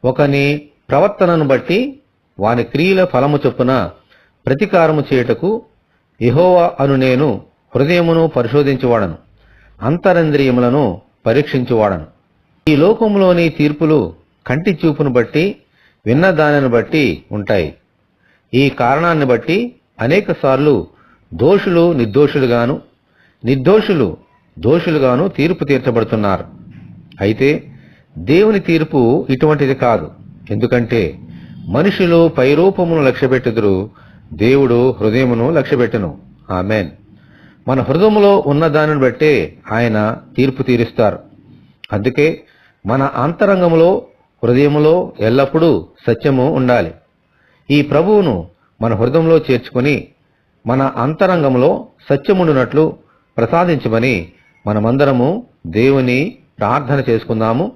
ఒకని ప్రవర్తనను బట్టి వాని క్రియల ఫలము చొప్పున ప్రతీకారము చేయుటకు యెహోవా అను నేను హృదయమును పరిశోధించువాడను, అంతరింద్రియములను పరీక్షించువాడను. ఈ లోకంలోని తీర్పులు కంటి చూపును బట్టి విన్న దానిని బట్టి ఉంటాయి. ఈ కారణాన్ని బట్టి అనేకసార్లు దోషులు నిర్దోషులుగాను, నిర్దోషులు దోషులుగాను తీర్పు తీర్చబడుతున్నారు. అయితే దేవుని తీర్పు ఇటువంటిది కాదు. ఎందుకంటే మనుషులు పైరూపమును లక్ష్యపెట్టుదురు, దేవుడు హృదయమును లక్ష్యపెట్టును. ఆమేన్. మన హృదయములో ఉన్న దానిని బట్టే ఆయన తీర్పు తీరుస్తారు. అందుకే మన అంతరంగములో, హృదయములో ఎల్లప్పుడూ సత్యము ఉండాలి. ఈ ప్రభువును మన హృదయంలో చేర్చుకుని మన అంతరంగంలో సత్యముండునట్లు ప్రసాదించమని మనమందరము దేవుని ప్రార్థన చేసుకుందాము.